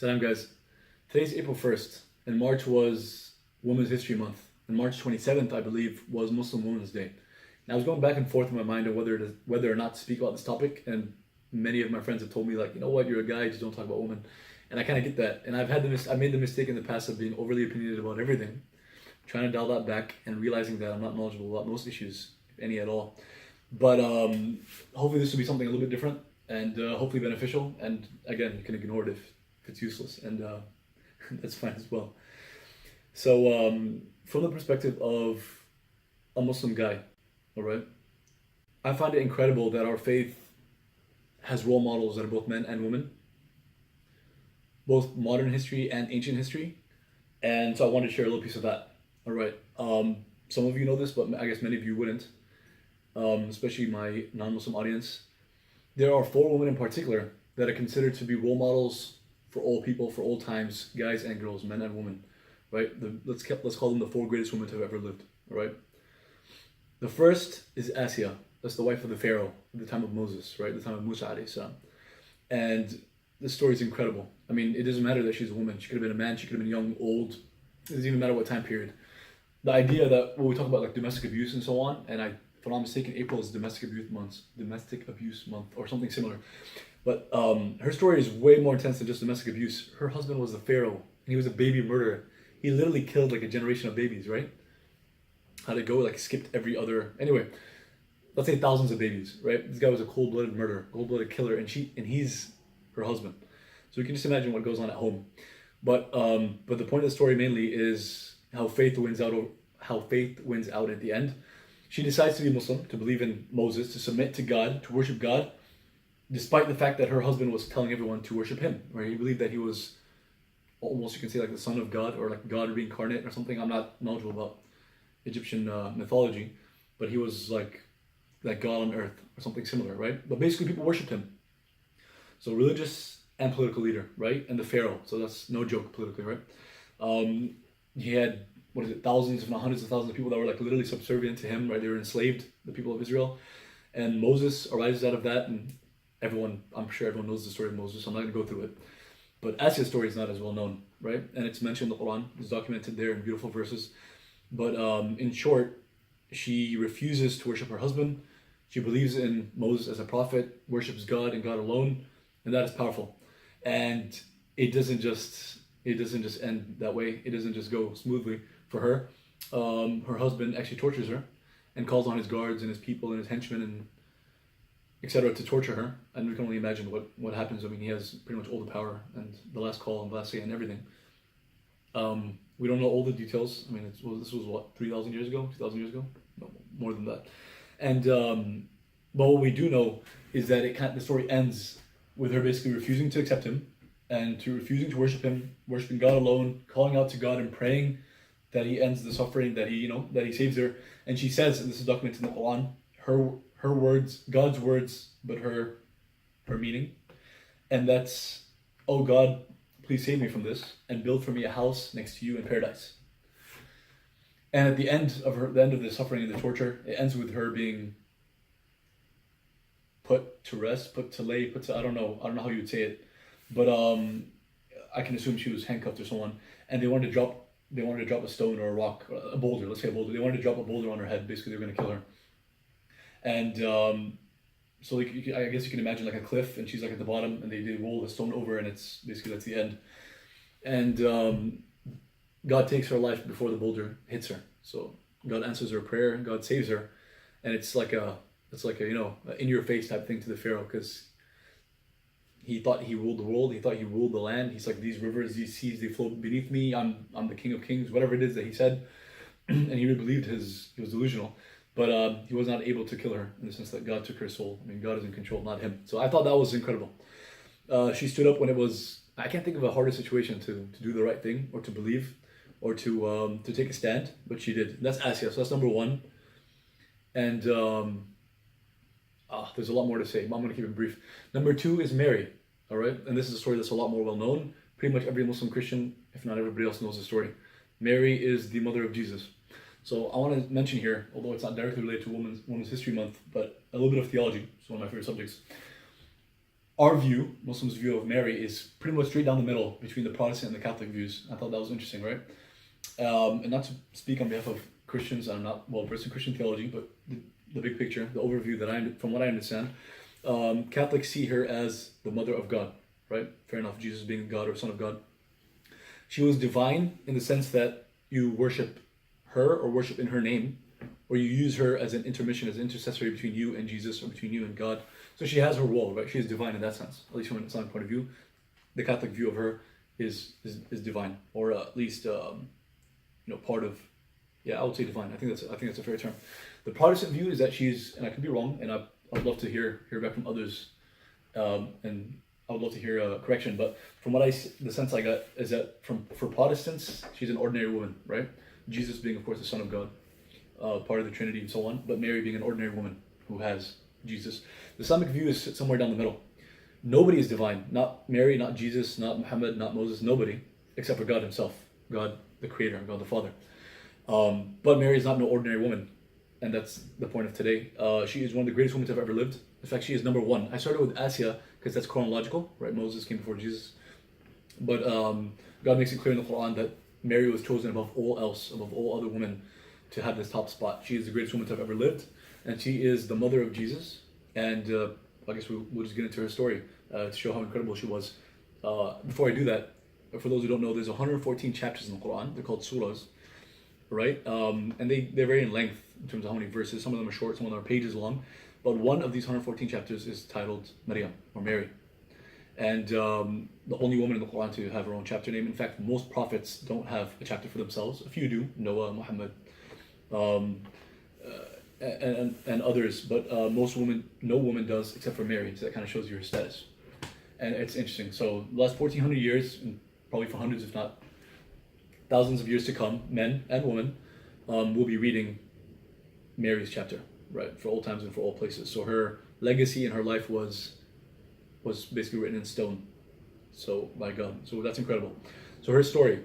Salam guys. Today's April 1st, and March was Women's History Month. And March 27th, I believe, was Muslim Women's Day. And I was going back and forth in my mind on whether or not to speak about this topic, and many of my friends have told me, like, you know what, you're a guy, just don't talk about women. And I kind of get that. And I made the mistake in the past of being overly opinionated about everything, trying to dial that back and realizing that I'm not knowledgeable about most issues, if any at all. But hopefully this will be something a little bit different and hopefully beneficial. And again, you can ignore it if it's useless, and that's fine as well. So from the perspective of a Muslim guy, all right, I find it incredible that our faith has role models that are both men and women, both modern history and ancient history. And so I wanted to share a little piece of that. All right. Some of you know this, but I guess many of you wouldn't, especially my non-Muslim audience. There are four women in particular that are considered to be role models for all people, for all times, guys and girls, men and women, right? Let's call them the four greatest women to have ever lived, all right? The first is Asiyah. That's the wife of the Pharaoh at the time of Moses, right? The time of Musa alayhi salam. And this story is incredible. I mean, it doesn't matter that she's a woman. She could have been a man. She could have been young, old. It doesn't even matter what time period. The idea that when we talk about like domestic abuse and so on, and if I'm not mistaken, April is domestic abuse month or something similar. But her story is way more intense than just domestic abuse. Her husband was the Pharaoh, and he was a baby murderer. He literally killed like a generation of babies, right? How'd it go? Like skipped every other. Anyway, let's say thousands of babies, right? This guy was a cold-blooded murderer, cold-blooded killer, and he's her husband. So you can just imagine what goes on at home. But the point of the story mainly is how faith wins out. How faith wins out at the end. She decides to be Muslim, to believe in Moses, to submit to God, to worship God, despite the fact that her husband was telling everyone to worship him, right? He believed that he was almost, you can say, like the son of God, or like God reincarnate or something. I'm not knowledgeable about Egyptian mythology, but he was like God on earth or something similar, right? But basically people worshipped him. So religious and political leader, right? And the Pharaoh, so that's no joke politically, right? He had, thousands, if not hundreds of thousands of people that were like literally subservient to him, right? They were enslaved, the people of Israel. And Moses arises out of that, and I'm sure everyone knows the story of Moses, so I'm not going to go through it. But Asiyah's story is not as well known, right? And it's mentioned in the Quran, it's documented there in beautiful verses. But in short, she refuses to worship her husband. She believes in Moses as a prophet, worships God and God alone, and that is powerful. And it doesn't just end that way. It doesn't just go smoothly for her. Her husband actually tortures her and calls on his guards and his people and his henchmen and etc. to torture her. And we can only imagine what happens. I mean, he has pretty much all the power and the last call and the last say and everything. We don't know all the details. I mean, this was what, 3,000 years ago, 2,000 years ago? No, more than that. And but what we do know is that the story ends with her basically refusing to accept him and refusing to worship him, worshiping God alone, calling out to God and praying that he ends the suffering, that he saves her. And she says, and this is documented in the Quran, her words, God's words, but her meaning. And that's, "Oh God, please save me from this and build for me a house next to you in paradise." And at the end of the suffering and the torture, it ends with her being put to rest, I don't know how you would say it, but I can assume she was handcuffed or someone, and they wanted to drop a stone or a rock, a boulder. Let's say a boulder. They wanted to drop a boulder on her head. Basically, they were going to kill her. And so like, I guess you can imagine like a cliff, and she's like at the bottom, and they roll the stone over, and it's basically that's the end. And God takes her life before the boulder hits her. So God answers her prayer, and God saves her, and it's like a in your face type thing to the Pharaoh, because he thought he ruled the world, he thought he ruled the land. He's like, these rivers, these seas, they flow beneath me. I'm the king of kings, whatever it is that he said. And he really believed he was delusional. But he was not able to kill her in the sense that God took her soul. I mean, God is in control, not him. So I thought that was incredible. She stood up when it was, I can't think of a harder situation to do the right thing, or to believe, or to take a stand, but she did. That's Asiyah, so that's number one. And there's a lot more to say, but I'm going to keep it brief. Number two is Mary, all right? And this is a story that's a lot more well known. Pretty much every Muslim Christian, if not everybody else, knows the story. Mary is the mother of Jesus. So I want to mention here, although it's not directly related to Women's History Month, but a little bit of theology. It's one of my favorite subjects. our view, Muslims' view of Mary, is pretty much straight down the middle between the Protestant and the Catholic views. I thought that was interesting, right? And not to speak on behalf of Christians, I'm not well versed in Christian theology, but the big picture, the overview from what I understand, Catholics see her as the mother of God, right? Fair enough, Jesus being God or Son of God. She was divine in the sense that you worship her or worship in her name, or you use her as an intermission, as an intercessory between you and Jesus or between you and God. So she has her role, right? She is divine in that sense, at least from an Islamic point of view. The Catholic view of her is divine, or at least part of, I would say divine. I think that's a fair term. The Protestant view is that she's, and I could be wrong, and I'd love to hear back from others, and I would love to hear a correction. But from the sense I got is that for Protestants, she's an ordinary woman, right? Jesus being, of course, the Son of God, part of the Trinity and so on, but Mary being an ordinary woman who has Jesus. The Islamic view is somewhere down the middle. Nobody is divine. Not Mary, not Jesus, not Muhammad, not Moses, nobody, except for God himself, God the Creator, God the Father. But Mary is not no ordinary woman, and that's the point of today. She is one of the greatest women to have ever lived. In fact, she is number one. I started with Asya because that's chronological, right? Moses came before Jesus. But God makes it clear in the Quran that Mary was chosen above all else, above all other women, to have this top spot. She is the greatest woman to have ever lived, and she is the mother of Jesus. And I guess we'll just get into her story to show how incredible she was. Before I do that, for those who don't know, there's 114 chapters in the Quran. They're called surahs, right? And they're very in length in terms of how many verses. Some of them are short, some of them are pages long. But one of these 114 chapters is titled Maryam, or Mary. And the only woman in the Quran to have her own chapter name. In fact, most prophets don't have a chapter for themselves. A few do, Noah, Muhammad, and others. But no woman does except for Mary. So that kind of shows you her status. And it's interesting. So the last 1,400 years, and probably for hundreds, if not thousands of years to come, men and women will be reading Mary's chapter, right, for all times and for all places. So her legacy and her life was basically written in stone, so by God. So that's incredible. So her story,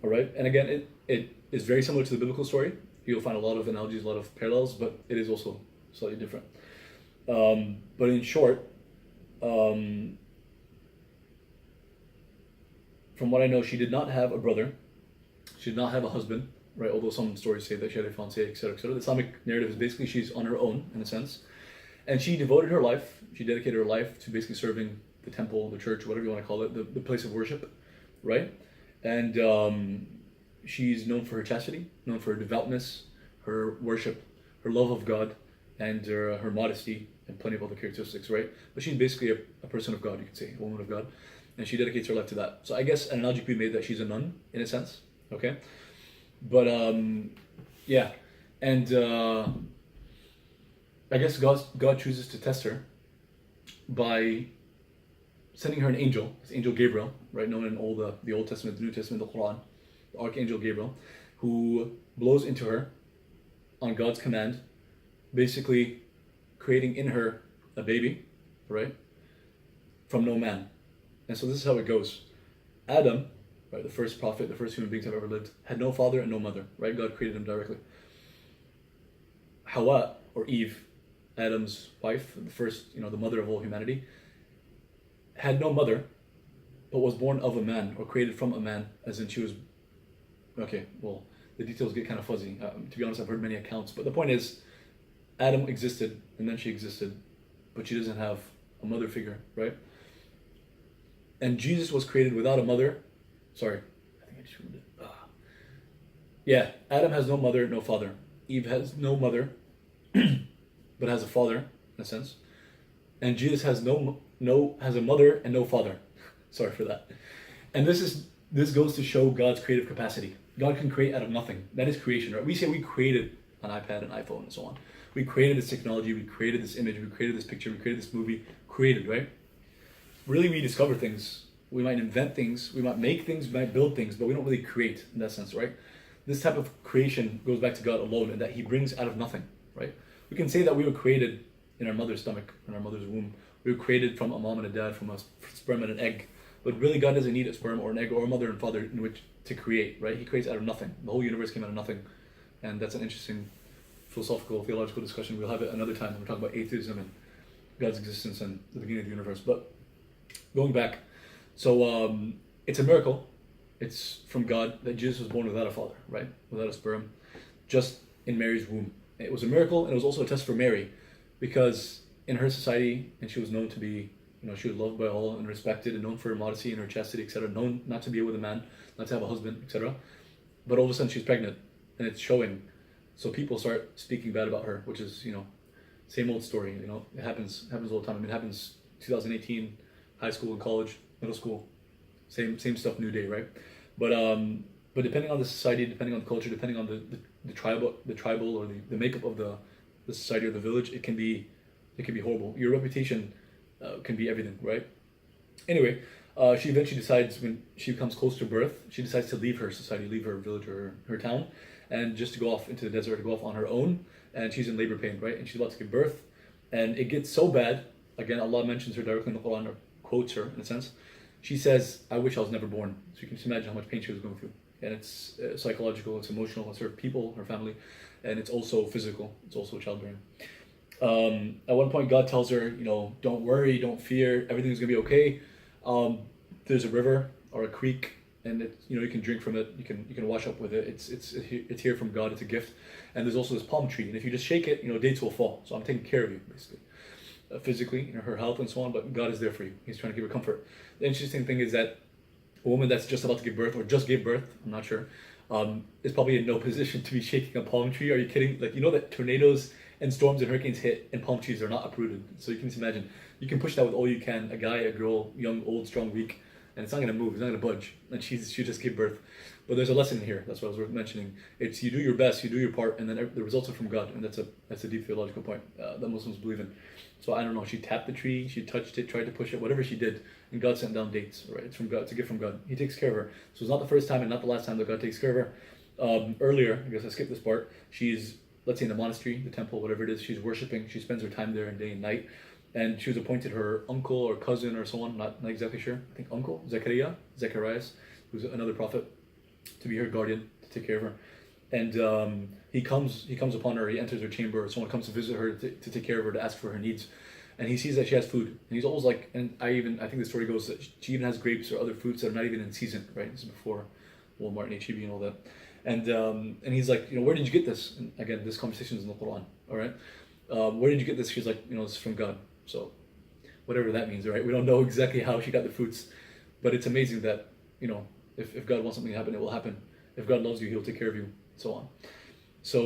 all right, and again, it is very similar to the biblical story. You'll find a lot of analogies, a lot of parallels, but it is also slightly different. But in short, from what I know, she did not have a brother. She did not have a husband, right? Although some stories say that she had a fiancé, etc., etc. The Islamic narrative is basically she's on her own, in a sense. And she devoted her life, she dedicated her life to basically serving the temple, the church, whatever you want to call it, the place of worship, right? And she's known for her chastity, known for her devoutness, her worship, her love of God, and her modesty, and plenty of other characteristics, right? But she's basically a person of God, you could say, a woman of God. And she dedicates her life to that. So I guess an analogy could be made that she's a nun, in a sense, okay? But, yeah. And I guess God chooses to test her by sending her an angel, this angel Gabriel, right, known in all the Old Testament, the New Testament, the Quran, the Archangel Gabriel, who blows into her on God's command, basically creating in her a baby, right, from no man. And so this is how it goes. Adam, right, the first prophet, the first human being to have ever lived, had no father and no mother, right? God created him directly. Hawa, or Eve, Adam's wife, the first, the mother of all humanity, had no mother, but was born of a man, or created from a man, as in she was, okay, well, the details get kind of fuzzy. To be honest, I've heard many accounts, but the point is, Adam existed, and then she existed, but she doesn't have a mother figure, right? And Jesus was created without a mother. Sorry, I think I just ruined it. Yeah, Adam has no mother, no father. Eve has no mother, but has a father, in a sense. And Jesus has has a mother and no father. Sorry for that. And this goes to show God's creative capacity. God can create out of nothing. That is creation, right? We say we created an iPad, an iPhone, and so on. We created this technology, we created this image, we created this picture, we created this movie. Created, right? Really, we discover things. We might invent things, we might make things, we might build things, but we don't really create in that sense, right? This type of creation goes back to God alone, and that He brings out of nothing, right? We can say that we were created in our mother's stomach, in our mother's womb. We were created from a mom and a dad, from a sperm and an egg. But really, God doesn't need a sperm or an egg or a mother and father in which to create, right? He creates out of nothing. The whole universe came out of nothing. And that's an interesting philosophical, theological discussion. We'll have it another time when we're talking about atheism and God's existence and the beginning of the universe. But Going back, so it's a miracle. It's from God that Jesus was born without a father, right? Without a sperm, just in Mary's womb. It was a miracle, and it was also a test for Mary, because in her society, and she was known to be, she was loved by all and respected and known for her modesty and her chastity, etc. Known not to be with a man, not to have a husband, etc. But all of a sudden she's pregnant, and it's showing. So people start speaking bad about her, which is, same old story. It happens all the time. I mean, it happens 2018, high school and college, middle school, same stuff, new day, right? But depending on the society, depending on the culture, depending on the tribal or the makeup of the society or the village, it can be horrible. Your reputation can be everything, right? Anyway, she eventually decides, when she comes close to birth, she decides to leave her society, leave her village or her town, and just to go off into the desert, to go off on her own. And she's in labor pain, right? And she's about to give birth, and it gets so bad. Again, Allah mentions her directly in the Quran, or quotes her in a sense. She says, "I wish I was never born." So you can just imagine how much pain she was going through. And it's psychological, it's emotional, it's her people, her family, and it's also physical. It's also childbearing. At one point, God tells her, don't worry, don't fear, everything's gonna be okay. There's a river or a creek, and you can drink from it. You can wash up with it. It's here from God. It's a gift. And there's also this palm tree, and if you just shake it, dates will fall. So I'm taking care of you, basically, physically, her health and so on. But God is there for you. He's trying to give her comfort. The interesting thing is that a woman that's just about to give birth or just gave birth, I'm not sure, is probably in no position to be shaking a palm tree. Are you kidding? Like, that tornadoes and storms and hurricanes hit, and palm trees are not uprooted. So you can just imagine, you can push that with all you can, a guy, a girl, young, old, strong, weak, and it's not going to move, it's not going to budge. And she just gave birth. But there's a lesson here, that's what I was worth mentioning. It's, you do your best, you do your part, and then the results are from God. And that's a deep theological point that Muslims believe in. So I don't know, she tapped the tree, she touched it, tried to push it, whatever she did, and God sent down dates, right? It's from God, it's a gift from God. He takes care of her. So it's not the first time and not the last time that God takes care of her. Earlier, I guess I skipped this part, she's, let's say in the monastery, the temple, whatever it is, she's worshiping, she spends her time there day and night. And she was appointed her uncle or cousin or someone, not exactly sure, I think uncle, Zacharias, who's another prophet, to be her guardian, to take care of her. And he comes upon her, he enters her chamber, someone comes to visit her to take care of her, to ask for her needs. And he sees that she has food. And he's always like, and I think the story goes that she even has grapes or other fruits that are not even in season, right? This is before Walmart and H-E-B and all that. And he's like, where did you get this? And again, this conversation is in the Quran, all right? Where did you get this? She's like, it's from God. So whatever that means, right? We don't know exactly how she got the fruits, but it's amazing that, if God wants something to happen, it will happen. If God loves you, he'll take care of you, so on. So,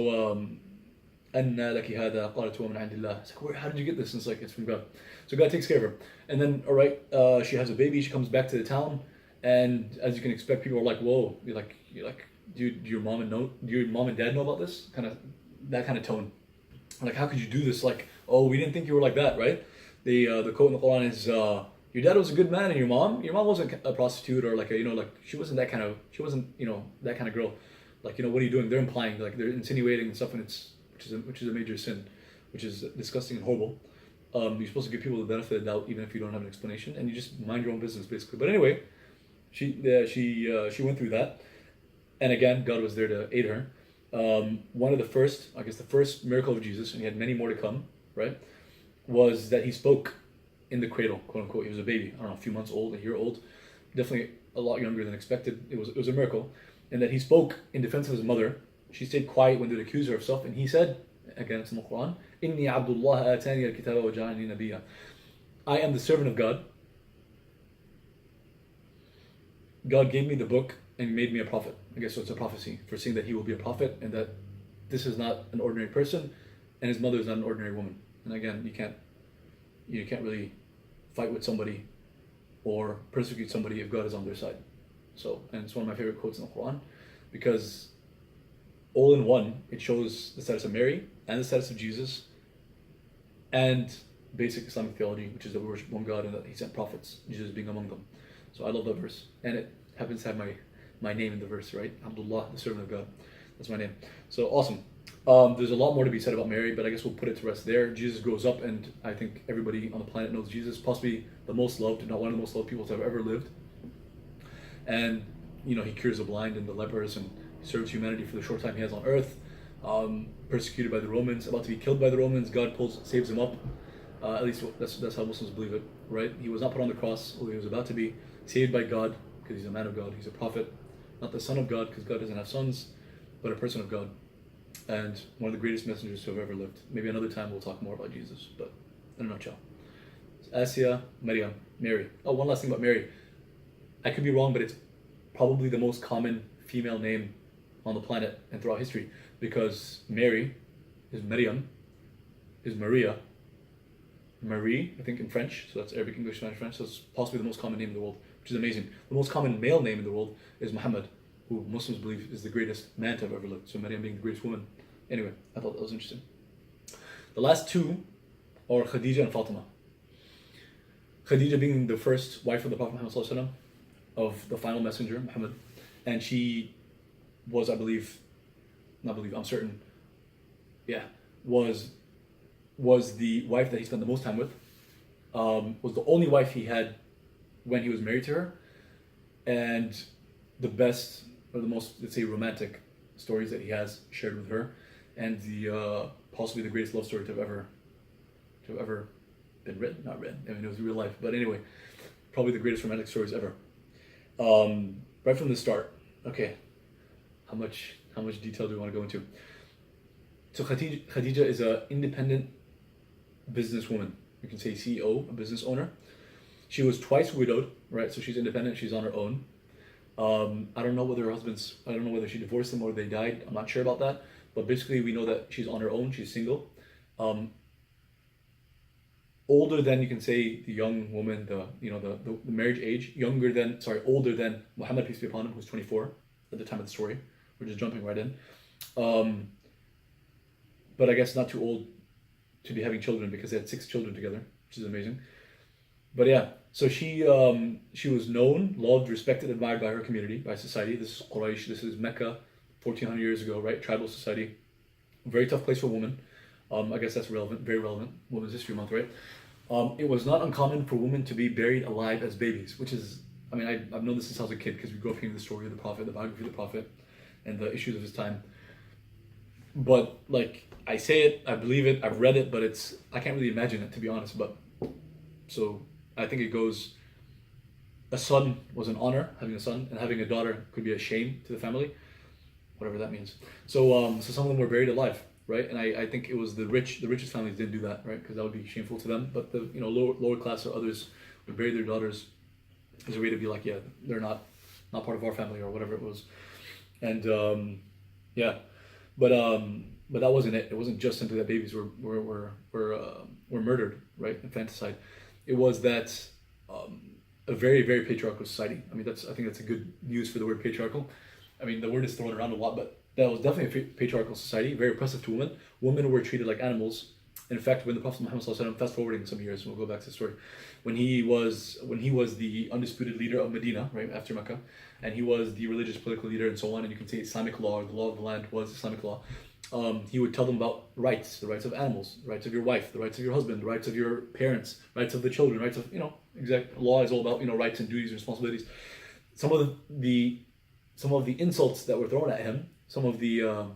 أَنَّا لَكِ هَذَا قَالَتْ هُوَ مِنْ عِنْدِ اللَّهِ. It's like, how did you get this? And it's like, it's from God. So God takes care of her. And then, all right, she has a baby, she comes back to the town, and as you can expect, people are like, whoa, you're like, do your mom and dad know about this? That kind of tone. Like, how could you do this? Like, oh, we didn't think you were like that, right? The quote in the Quran is, your dad was a good man, and your mom wasn't a prostitute, or like she wasn't that kind of that kind of girl. Like, what are you doing? They're implying, like, they're insinuating and stuff, and which is a major sin, which is disgusting and horrible. You're supposed to give people the benefit of the doubt, even if you don't have an explanation, and you just mind your own business, basically. But anyway, she went through that, and again, God was there to aid her. One of the first miracle of Jesus, and he had many more to come, right, was that he spoke in the cradle, quote unquote. He was a baby, I don't know, a few months old, a year old, definitely a lot younger than expected. It was a miracle, and that he spoke in defense of his mother. She stayed quiet when they would accuse her of stuff, and he said, again, it's in the Quran, "Inni Abdullah atani al-kitaba wa ja'alani nabiyya." I am the servant of God. God gave me the book and made me a prophet. I guess so, it's a prophecy for saying that he will be a prophet, and that this is not an ordinary person, and his mother is not an ordinary woman. And again, you can't really fight with somebody or persecute somebody if God is on their side. So, and it's one of my favorite quotes in the Quran, because all in one, it shows the status of Mary and the status of Jesus, and basic Islamic theology, which is that we worship one God and that he sent prophets, Jesus being among them. So I love that verse, and it happens to have my name in the verse, right? Abdullah, the servant of God. That's my name. So awesome. There's a lot more to be said about Mary, but I guess we'll put it to rest there. Jesus grows up, and I think everybody on the planet knows Jesus, possibly the most loved, not one of the most loved people to have ever lived. And he cures the blind and the lepers, and serves humanity for the short time he has on earth. Persecuted by the Romans, about to be killed by the Romans, God saves him up. At least that's how Muslims believe it. right? He was not put on the cross, although he was about to be saved by God because he's a man of God. He's a prophet, not the son of God because God doesn't have sons, but a person of God, and one of the greatest messengers to have ever lived. Maybe another time we'll talk more about Jesus, but in a nutshell. Asiya, Maryam, Mary. Oh, one last thing about Mary. I could be wrong, but it's probably the most common female name on the planet and throughout history, because Mary is Maryam, is Maria, Marie, I think in French, so that's Arabic, English, Spanish, French, so it's possibly the most common name in the world, which is amazing. The most common male name in the world is Muhammad, who Muslims believe is the greatest man to have ever lived, so Maryam being the greatest woman. Anyway, I thought that was interesting. The last two are Khadija and Fatima. Khadija being the first wife of the Prophet Muhammad ﷺ, of the final messenger, Muhammad, and she was, I'm certain, was the wife that he spent the most time with, was the only wife he had when he was married to her, and the best, or the most, let's say, romantic stories that he has shared with her, and the possibly the greatest love story to have ever been written, not written, I mean it was real life, but anyway, probably the greatest romantic stories ever. Right from the start, okay, how much detail do we want to go into? So Khadija is an independent businesswoman. You can say CEO, a business owner. She was twice widowed, right? So she's independent, she's on her own. I don't know whether she divorced them or they died. I'm not sure about that. But basically we know that she's on her own, she's single. Older than, you can say, the young woman, the marriage age, older than Muhammad, peace be upon him, who's 24 at the time of the story. We're just jumping right in. But I guess not too old to be having children, because they had 6 children together, which is amazing. But yeah, so she was known, loved, respected, admired by her community, by society. This is Quraysh, this is Mecca, 1400 years ago, right? Tribal society. Very tough place for women. I guess that's relevant, very relevant. Women's History Month, right? It was not uncommon for women to be buried alive as babies, which is, I mean, I've known this since I was a kid, because we grew up hearing the story of the Prophet, the biography of the Prophet, and the issues of his time. But like, I say it, I believe it, I've read it, but I can't really imagine it, to be honest. But so I think it goes, a son was an honor, having a son, and having a daughter could be a shame to the family, whatever that means. So some of them were buried alive, right? And I think it was the richest families didn't do that, right? Because that would be shameful to them. But the lower class or others would bury their daughters as a way to be like, yeah, they're not part of our family or whatever it was. And but that wasn't it. It wasn't just simply that babies were murdered, right? Infanticide. It was that a very, very patriarchal society. I mean, I think that's a good use for the word patriarchal. I mean, the word is thrown around a lot, but that was definitely a patriarchal society, very oppressive to women. Women were treated like animals. In fact, when the Prophet Muhammad ﷺ, fast forwarding some years, we'll go back to the story, when he was the undisputed leader of Medina, right after Mecca, and he was the religious political leader and so on, and you can say Islamic law, or the law of the land was Islamic law. He would tell them about rights, the rights of animals, the rights of your wife, the rights of your husband, the rights of your parents, rights of the children, rights of, exact law is all about, rights and duties and responsibilities. Some of the insults that were thrown at him, some of the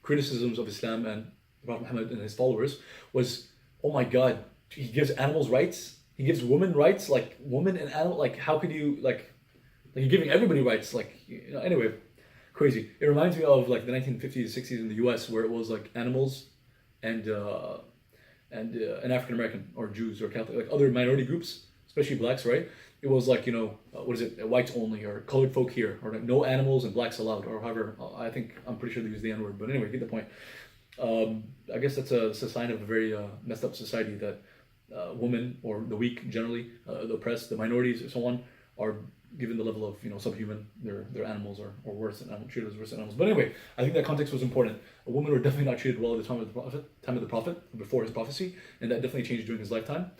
criticisms of Islam and Prophet Muhammad and his followers was, oh my God, he gives animals rights, he gives women rights, like women and animal, like how could you, like you're giving everybody rights, like, anyway, crazy. It reminds me of like the 1950s, 60s in the US, where it was like animals and an African American or Jews or Catholic, like other minority groups, especially blacks, right? It was like, what is it, whites only, or colored folk here, or like no animals and blacks allowed, or however, I'm pretty sure they use the N-word, but anyway, get the point. I guess that's a sign of a very messed up society, that women, or the weak generally, the oppressed, the minorities and so on, are given the level of subhuman. They're animals, or worse than animals, treated as worse than animals. But anyway, I think that context was important. Women were definitely not treated well at the time of the Prophet, before his prophecy, and that definitely changed during his lifetime.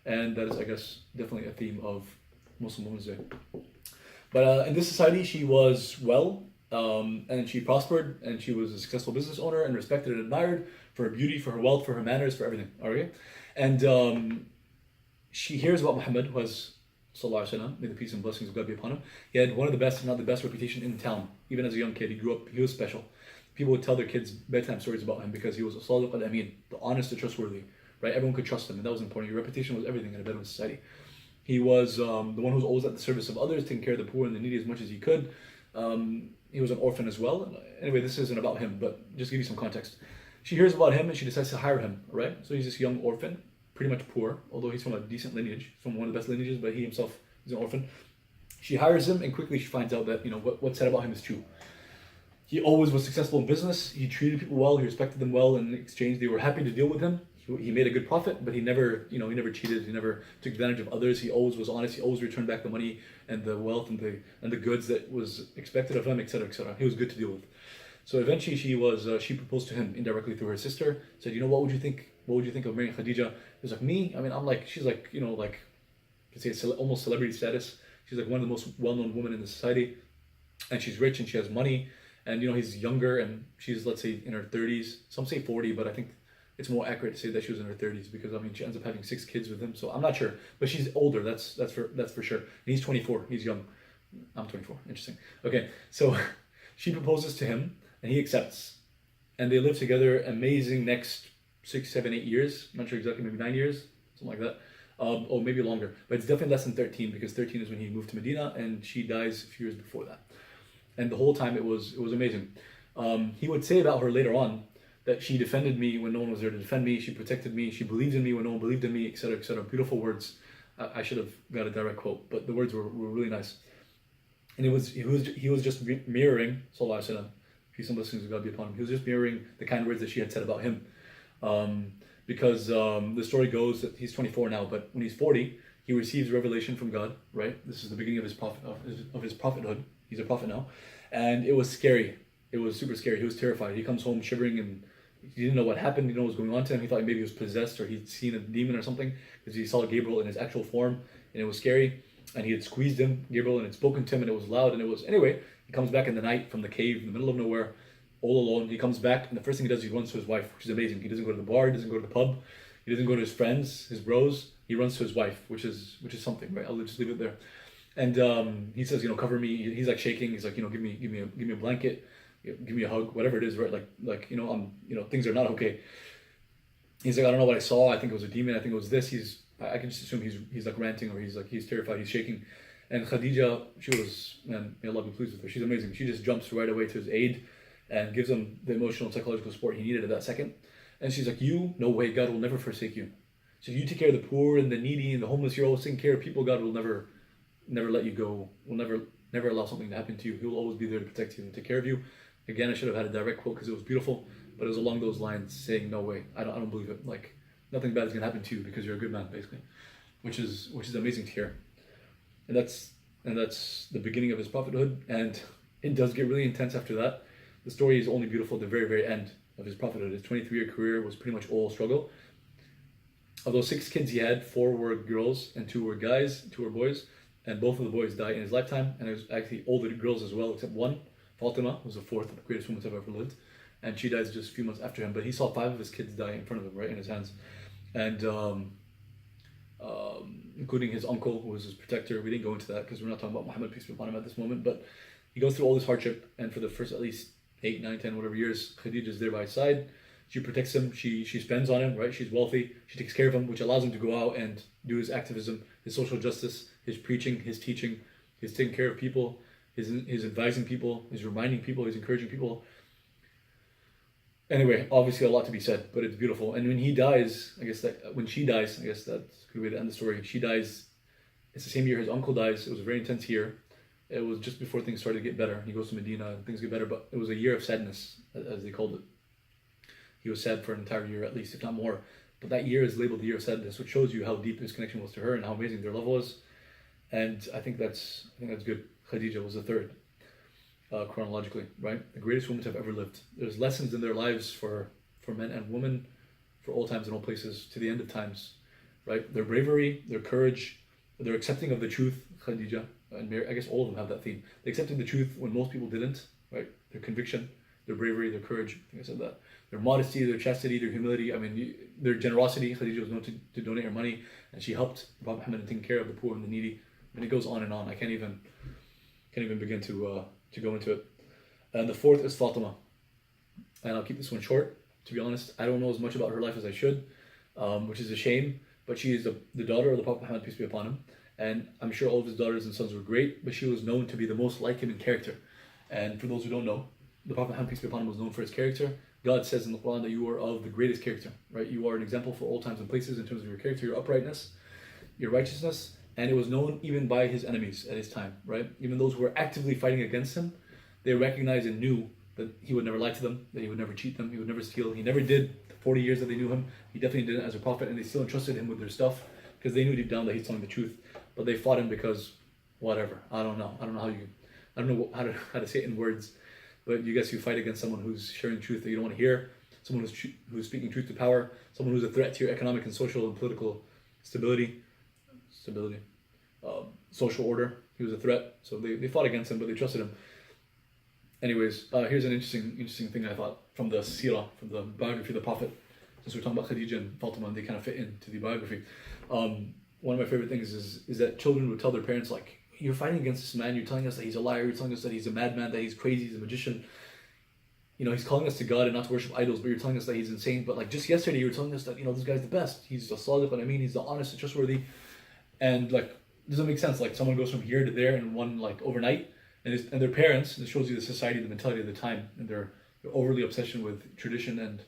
And that is, I guess, definitely a theme of Muslim Women's Day. But in this society, she was well, and she prospered, and she was a successful business owner, and respected and admired for her beauty, for her wealth, for her manners, for everything. Okay, and she hears about Muhammad, who has, sallallahu alaihi wasallam, may the peace and blessings of God be upon him. He had one of the best, if not the best, reputation in town. Even as a young kid, he grew up. He was special. People would tell their kids bedtime stories about him, because he was a sadiq al-amin, the honest and trustworthy. Right, everyone could trust him, and that was important. Your reputation was everything in a Bedouin society. He was the one who was always at the service of others, taking care of the poor and the needy as much as he could. He was an orphan as well. Anyway, this isn't about him, but just to give you some context. She hears about him and she decides to hire him, right? So he's this young orphan, pretty much poor, although he's from a decent lineage, from one of the best lineages, but he himself is an orphan. She hires him and quickly she finds out that, what's said about him is true. He always was successful in business. He treated people well. He respected them well. In exchange, they were happy to deal with him. He made a good profit, but he never cheated. He never took advantage of others. He always was honest. He always returned back the money and the wealth and the goods that was expected of him, etc., etc. He was good to deal with. So eventually, she proposed to him indirectly through her sister. Said, what would you think? What would you think of marrying Khadija? He was like, me. I mean, she's like, let's say almost celebrity status. She's like one of the most well-known women in the society, and she's rich and she has money. And he's younger, and she's, let's say, in her 30s. Some say 40, but I think it's more accurate to say that she was in her 30s because she ends up having 6 kids with him. So I'm not sure, but she's older. That's for sure. And he's 24. He's young. I'm 24. Interesting. Okay, so she proposes to him, and he accepts, and they live together. Amazing next 6, 7, 8 years. I'm not sure exactly. Maybe 9 years, something like that. Or maybe longer, but it's definitely less than 13 because 13 is when he moved to Medina, and she dies a few years before that. And the whole time it was amazing. He would say about her later on that she defended me when no one was there to defend me. She protected me. She believed in me when no one believed in me, etc., etc. Beautiful words. I should have got a direct quote, but the words were really nice. And he was just mirroring, sallallahu alaihi wasallam, peace and blessings of God be upon him. He was just mirroring the kind words that she had said about him. Because the story goes that he's 24 now, but when he's 40, he receives revelation from God. Right, this is the beginning of his prophethood. He's a prophet now, and it was scary. It was super scary. He was terrified. He comes home shivering, and he didn't know what happened. He didn't know what was going on to him. He thought maybe he was possessed or he'd seen a demon or something because he saw Gabriel in his actual form, and it was scary. And he had squeezed him, Gabriel, and had spoken to him, and it was loud. And it was anyway. He comes back in the night from the cave in the middle of nowhere, all alone. He comes back, and the first thing he does, he runs to his wife, which is amazing. He doesn't go to the bar. He doesn't go to the pub. He doesn't go to his friends, his bros. He runs to his wife, which is something, right? I'll just leave it there. And he says, cover me. He's like shaking. He's like, give me a blanket, give me a hug, whatever it is, right? Like things are not okay. He's like, I don't know what I saw. I think it was a demon. I think it was this. I can just assume he's like ranting, or he's terrified. He's shaking. And Khadija, she was, man, may Allah be pleased with her. She's amazing. She just jumps right away to his aid and gives him the emotional and psychological support he needed at that second. And she's like, no way, God will never forsake you. So you take care of the poor and the needy and the homeless. You're always taking care of people. God will never let you go. Will never allow something to happen to you. He will always be there to protect you and take care of you. Again, I should have had a direct quote because it was beautiful, but it was along those lines, saying, no way, I don't believe it. Like, nothing bad is gonna happen to you because you're a good man, basically, which is amazing to hear. And that's the beginning of his prophethood, and it does get really intense after that. The story is only beautiful at the very, very end of his prophethood. His 23-year career was pretty much all struggle. Of those 6 kids he had, 4 were girls and 2 were guys, 2 were boys, and both of the boys died in his lifetime, and it was actually all the girls as well, except one. Fatima was the 4th greatest woman to have ever lived, and she dies just a few months after him, but he saw 5 of his kids die in front of him, right in his hands. And including his uncle, who was his protector. We didn't go into that because we're not talking about Muhammad, peace be upon him, at this moment, but he goes through all this hardship, and for the first at least 8, 9, 10, whatever years, Khadija is there by his side. She protects him, she spends on him, right? She's wealthy, she takes care of him, which allows him to go out and do his activism, his social justice, his preaching, his teaching, his taking care of people, his advising people, his reminding people, his encouraging people. Anyway, obviously a lot to be said, but it's beautiful. And when he dies, when she dies, I guess that's a good way to end the story. She dies, it's the same year his uncle dies. It was a very intense year. It was just before things started to get better. He goes to Medina and things get better, but it was a year of sadness, as they called it. He was sad for an entire year, at least, if not more. But that year is labeled the year of sadness, which shows you how deep his connection was to her and how amazing their love was. And I think that's good. Khadija was the 3rd. Chronologically, right? The greatest women to have ever lived. There's lessons in their lives for men and women, for all times and all places, to the end of times, right? Their bravery, their courage, their accepting of the truth, Khadija, and Mary, I guess all of them have that theme. They accepted the truth when most people didn't, right? Their conviction, their bravery, their courage, I think I said that. Their modesty, their chastity, their humility, their generosity. Khadija was known to donate her money, and she helped Prophet Muhammad in taking care of the poor and the needy. And it goes on and on. I can't even begin to go into it. And the 4th is Fatima. And I'll keep this one short. To be honest, I don't know as much about her life as I should, which is a shame. But she is the daughter of the Prophet Muhammad, peace be upon him. And I'm sure all of his daughters and sons were great, but she was known to be the most like him in character. And for those who don't know, the Prophet Muhammad, peace be upon him, was known for his character. God says in the Quran that you are of the greatest character, right? You are an example for all times and places in terms of your character, your uprightness, your righteousness. And it was known even by his enemies at his time, right? Even those who were actively fighting against him, they recognized and knew that he would never lie to them, that he would never cheat them, he would never steal. He never did. The 40 years that they knew him, he definitely did it as a prophet, and they still entrusted him with their stuff because they knew deep down that he's telling the truth. But they fought him because whatever. I don't know how to say it in words, but you guess you fight against someone who's sharing truth that you don't want to hear, someone who's speaking truth to power, someone who's a threat to your economic and social and political stability, social order. He was a threat, so they fought against him, but they trusted him. Anyways, here's an interesting thing I thought from the seerah, from the biography of the Prophet. Since we're talking about Khadija and Fatima, and they kind of fit into the biography. One of my favorite things is that children would tell their parents, like, you're fighting against this man, you're telling us that he's a liar, you're telling us that he's a madman, that he's crazy, he's a magician. You know, he's calling us to God and not to worship idols, but you're telling us that he's insane. But like just yesterday, you were telling us that, you know, this guy's the best. He's the sadiq, and I mean, he's the honest and trustworthy. And like, doesn't make sense. Like someone goes from here to there in one, like overnight, and their parents, this shows you the society, the mentality of the time, and their overly obsession with tradition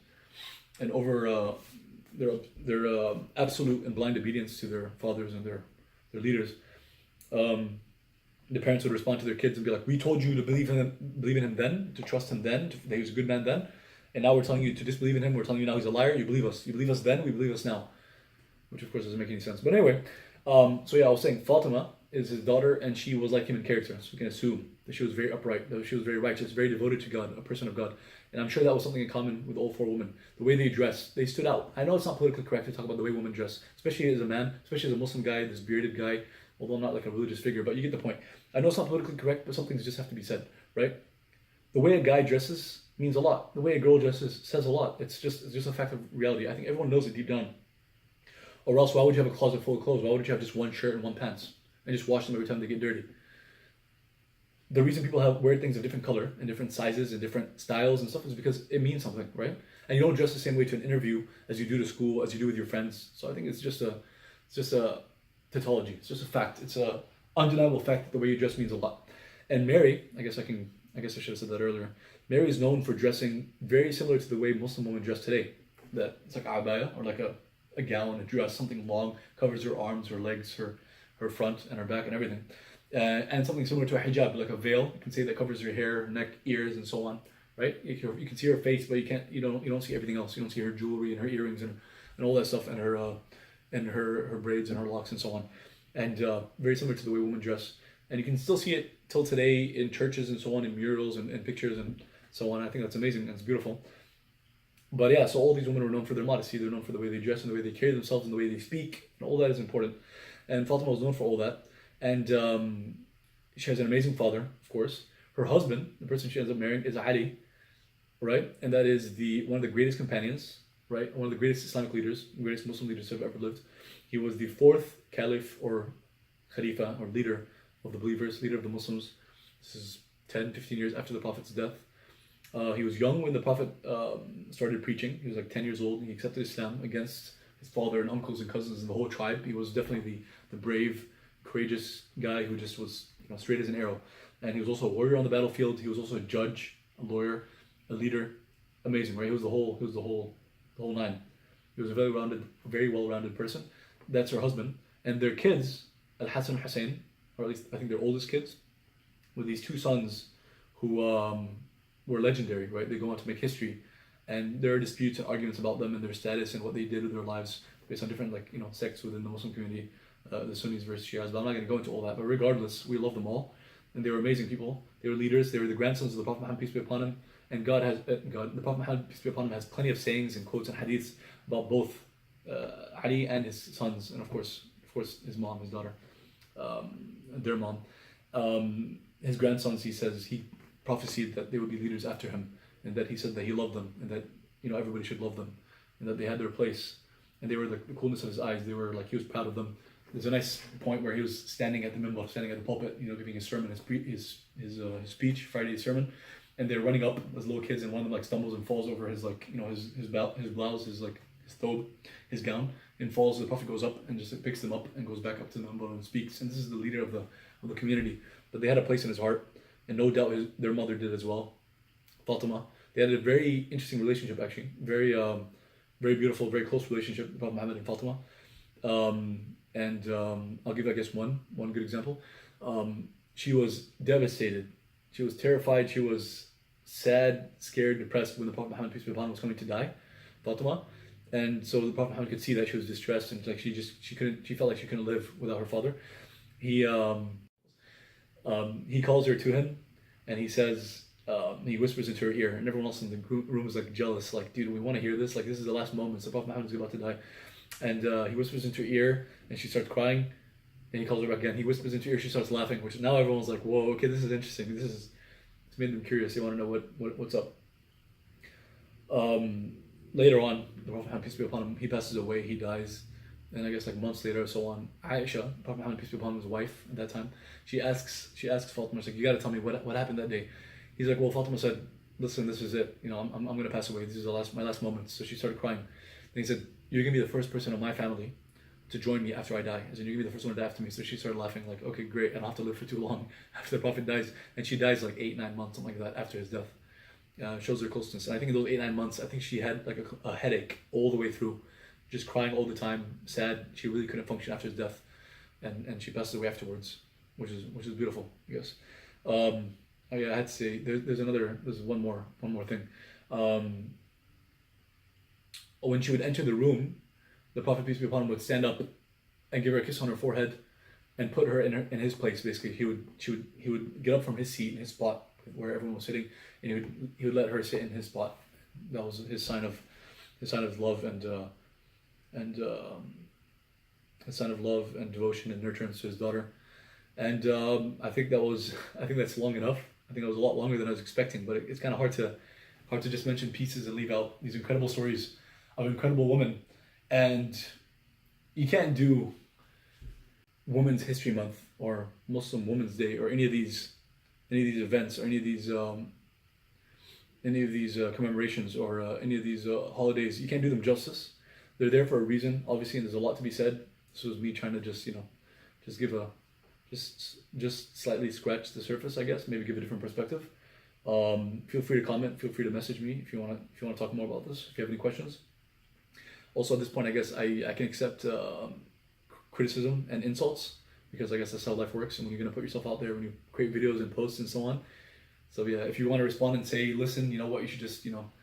and over their absolute and blind obedience to their fathers and their leaders. The parents would respond to their kids and be like, we told you to believe in him then, to trust him then, that he was a good man then, and now we're telling you to disbelieve in him, we're telling you now he's a liar, you believe us then, we believe us now. Which of course doesn't make any sense. But anyway, so yeah, I was saying Fatima is his daughter, and she was like him in character, so we can assume that she was very upright, that she was very righteous, very devoted to God, a person of God. And I'm sure that was something in common with all four women. The way they dressed, they stood out. I know it's not politically correct to talk about the way women dress, especially as a man, especially as a Muslim guy, this bearded guy, although I'm not like a religious figure, but you get the point. I know it's not politically correct, but some things just have to be said, right? The way a guy dresses means a lot. The way a girl dresses says a lot. It's just a fact of reality. I think everyone knows it deep down. Or else, why would you have a closet full of clothes? Why wouldn't you have just one shirt and one pants and just wash them every time they get dirty? The reason people wear things of different color and different sizes and different styles and stuff is because it means something, right? And you don't dress the same way to an interview as you do to school, as you do with your friends. So I think it's just a tautology. It's just a fact. It's a undeniable fact that the way you dress means a lot. And Mary, I guess I should have said that earlier. Mary is known for dressing very similar to the way Muslim women dress today. That it's like abaya, or like a gown, a dress, something long, covers her arms, her legs, her front and her back and everything. And something similar to a hijab, like a veil, you can say, that covers her hair, neck, ears, and so on, right? You can see her face, but you don't see everything else. You don't see her jewelry and her earrings and all that stuff, and her braids and her locks and so on. And very similar to the way women dress. And you can still see it till today in churches and so on, in murals and pictures and so on. I think that's amazing. That's beautiful. But yeah, so all these women were known for their modesty. They're known for the way they dress and the way they carry themselves and the way they speak. And all that is important. And Fatima was known for all that. And she has an amazing father, of course. Her husband, the person she ends up marrying, is Ali, right? And that is one of the greatest companions, right? One of the greatest Islamic leaders, greatest Muslim leaders who have ever lived. He was the fourth caliph or khalifa or leader of the believers, leader of the Muslims. This is 10, 15 years after the Prophet's death. He was young when the Prophet started preaching. He was like 10 years old. He accepted Islam against his father and uncles and cousins and the whole tribe. He was definitely the brave, courageous guy who just was, straight as an arrow. And he was also a warrior on the battlefield. He was also a judge, a lawyer, a leader. Amazing, right? He was the whole nine. He was a very well-rounded person. That's her husband. And their kids, Al-Hassan and Hussein, or at least I think their oldest kids, were these two sons who were legendary, right? They go on to make history. And there are disputes and arguments about them and their status and what they did with their lives based on different, sects within the Muslim community, the Sunnis versus Shias. But I'm not going to go into all that. But regardless, we love them all. And they were amazing people. They were leaders. They were the grandsons of the Prophet Muhammad, peace be upon him. And the Prophet Muhammad, peace be upon him, has plenty of sayings and quotes and hadiths about both Ali and his sons, and of course his mom, his daughter, their mom. His grandsons, he says, he prophesied that they would be leaders after him, and that he said that he loved them, and that everybody should love them, and that they had their place, and they were the coolness of his eyes. They were he was proud of them. There's a nice point where he was standing at the minbar, standing at the pulpit, giving his sermon, his speech, Friday's sermon, and they're running up as little kids, and one of them stumbles and falls over his his blouse, his his thobe, his gown, and falls. The Prophet goes up and just picks them up and goes back up to the minbar and speaks. And this is the leader of the community. But they had a place in his heart, and no doubt their mother did as well, Fatima. They had a very interesting relationship, actually, very beautiful, very close relationship, Prophet Muhammad and Fatima. I'll give, I guess, one good example. She was devastated. She was terrified. She was sad, scared, depressed when the Prophet Muhammad, peace be upon him, was coming to die, Fatima. And so the Prophet Muhammad could see that she was distressed, and like she felt like she couldn't live without her father. He calls her to him, and he says, he whispers into her ear, and everyone else in the room is like jealous, like, dude, we want to hear this. Like, this is the last moments. The Prophet Muhammad is about to die, and he whispers into her ear, and she starts crying. And he calls her back again. He whispers into her ear. She starts laughing, which now everyone's like, whoa, okay, this is interesting. It's made them curious. They want to know what's up. Later on, the Prophet Muhammad, peace be upon him, he passes away. He dies. And I guess like months later or so on, Aisha, Prophet Muhammad, peace be upon his wife at that time, she asks Fatima, she's like, you got to tell me what happened that day. He's like, well, Fatima said, listen, this is it. You know, I'm going to pass away. This is my last moments. So she started crying. Then he said, you're going to be the first person in my family to join me after I die. As in, you're going to be the first one to die after me. So she started laughing, like, okay, great. I don't have to live for too long after the Prophet dies. And she dies like 8-9 months, something like that, after his death. Shows her closeness. And I think in those 8-9 months, I think she had like a headache all the way through, just crying all the time, sad. She really couldn't function after his death. And she passes away afterwards, which is beautiful, I guess. Oh yeah, I had to say, there's one more thing. When she would enter the room, the Prophet, peace be upon him, would stand up and give her a kiss on her forehead and put her in his place. Basically, he would get up from his seat in his spot where everyone was sitting, and he would let her sit in his spot. That was his sign of love and a sign of love and devotion and nurturance to his daughter. And I think that's long enough. I think it was a lot longer than I was expecting, but it's kind of hard to just mention pieces and leave out these incredible stories of incredible women. And you can't do Women's History Month or Muslim Women's Day or any of these events or any of these commemorations or any of these holidays. You can't do them justice. They're there for a reason, obviously, and there's a lot to be said. This was me trying to just slightly scratch the surface, I guess, maybe give a different perspective. Feel free to comment, feel free to message me if you want to talk more about this, if you have any questions. Also, at this point, I guess I can accept criticism and insults, because I guess that's how life works, and when you're going to put yourself out there, when you create videos and posts and so on. So yeah, if you want to respond and say, listen, you know what, you should just,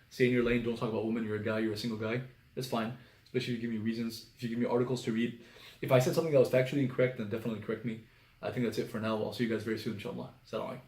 stay in your lane, don't talk about women, you're a guy, you're a single guy, that's fine. Especially if you give me reasons, if you give me articles to read. If I said something that was factually incorrect, then definitely correct me. I think that's it for now. I'll see you guys very soon, inshallah. Assalamu alaikum.